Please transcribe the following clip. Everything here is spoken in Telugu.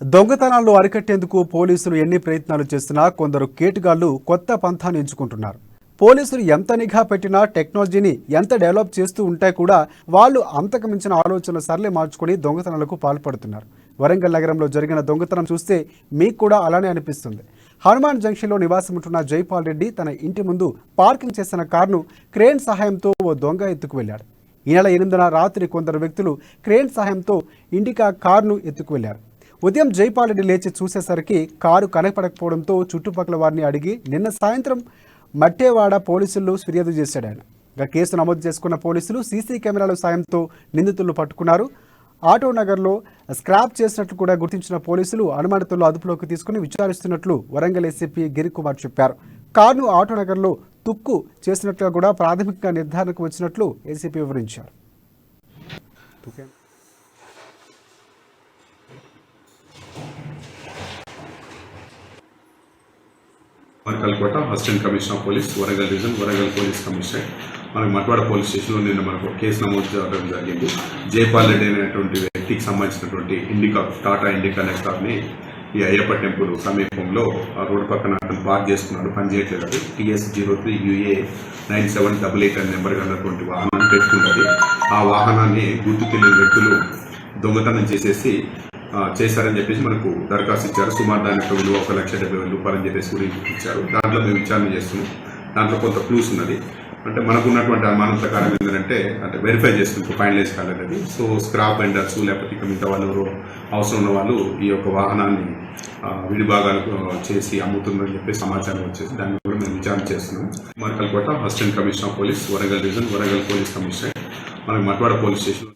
దొంగతనాలను అరికట్టేందుకు పోలీసులు ఎన్ని ప్రయత్నాలు చేస్తున్నా కొందరు కేటుగాళ్లు కొత్త పంథాను ఎంచుకుంటున్నారు. పోలీసులు ఎంత నిఘా పెట్టినా టెక్నాలజీని ఎంత డెవలప్ చేస్తూ ఉంటే కూడా వాళ్ళు అంతకుమించిన ఆలోచనలు సరళి మార్చుకొని దొంగతనాలకు పాల్పడుతున్నారు. వరంగల్ నగరంలో జరిగిన దొంగతనం చూస్తే మీకు కూడా అలానే అనిపిస్తుంది. హనుమాన్ జంక్షన్లో నివాసం ఉంటున్న జైపాల్ రెడ్డి తన ఇంటి ముందు పార్కింగ్ చేసిన కారును క్రేన్ సహాయంతో ఓ దొంగ ఎత్తుకు వెళ్లాడు. ఈ నెల 8న రాత్రి కొందరు వ్యక్తులు క్రేన్ సహాయంతో ఇండికా కారును ఎత్తుకు వెళ్లారు. ఉదయం జైపాల్ రెడ్డి లేచి చూసేసరికి కారు కనపడకపోవడంతో చుట్టుపక్కల వారిని అడిగి నిన్న సాయంత్రం మట్టేవాడ పోలీసులు ఫిర్యాదు చేశాడు. ఆయన కేసు నమోదు చేసుకున్న పోలీసులు సీసీ కెమెరాల సాయంతో నిందితులను పట్టుకున్నారు. ఆటో నగర్లో స్క్రాప్ చేసినట్లు కూడా గుర్తించిన పోలీసులు అనుమానితులను అదుపులోకి తీసుకుని విచారిస్తున్నట్లు వరంగల్ ఎస్సీపీ గిరికుమార్ చెప్పారు. కారును ఆటో నగర్లో తుక్కు చేసినట్లుగా కూడా ప్రాథమికంగా నిర్ధారణకు వచ్చినట్లు ఏసీపీ వివరించారు. Marakalkota assistant commissioner of police Warangal division Warangal police commissioner మనకు మట్వాడ పోలీస్ స్టేషన్లో నిన్న మనకు కేసు నమోదు చేయడం జరిగింది. జైపాల్ రెడ్డి అనేటువంటి వ్యక్తికి సంబంధించినటువంటి టాటా ఇండికా నెక్సార్ని ఈ అయ్యప్ప టెంపుల్ సమీపంలో రోడ్డు పక్కన అతను పార్క్ చేసుకున్నాడు, పనిచేయట్లేదు. అది TS03UA9788 అనే నెంబర్ ఉన్నటువంటి వాహనాన్ని పెట్టుకున్నది. ఆ వాహనాన్ని గుర్తు తెలియని వ్యక్తులు దొంగతనం చేశారని చెప్పేసి మనకు దరఖాస్తు ఇచ్చారు. సుమారు దాని యొక్క విలువ 1,70,000 రూపాయలని చెప్పేసి కూడా ఇచ్చారు. దాంట్లో మేము విచారణ చేస్తున్నాం. దాంట్లో కొంత క్లూస్ ఉన్నది. అంటే మనకు ఉన్నటువంటి అనుమానం ప్రకారం ఏంటంటే వెరిఫై చేసుకుంటూ ఫైనలైజ్ కాలేదది. సో స్క్రాప్ వెండర్స్ లేకపోతే ఇక మిగతా వాళ్ళు అవసరం ఉన్న వాళ్ళు ఈ యొక్క వాహనాన్ని విడిభాగాలు చేసి అమ్ముతుందని చెప్పి సమాచారం వచ్చేసి దాన్ని కూడా మేము విచారణ చేస్తున్నాం. Marakalkota assistant commissioner of police Warangal division Warangal police commissioner మనకు మట్వాడ పోలీస్ స్టేషన్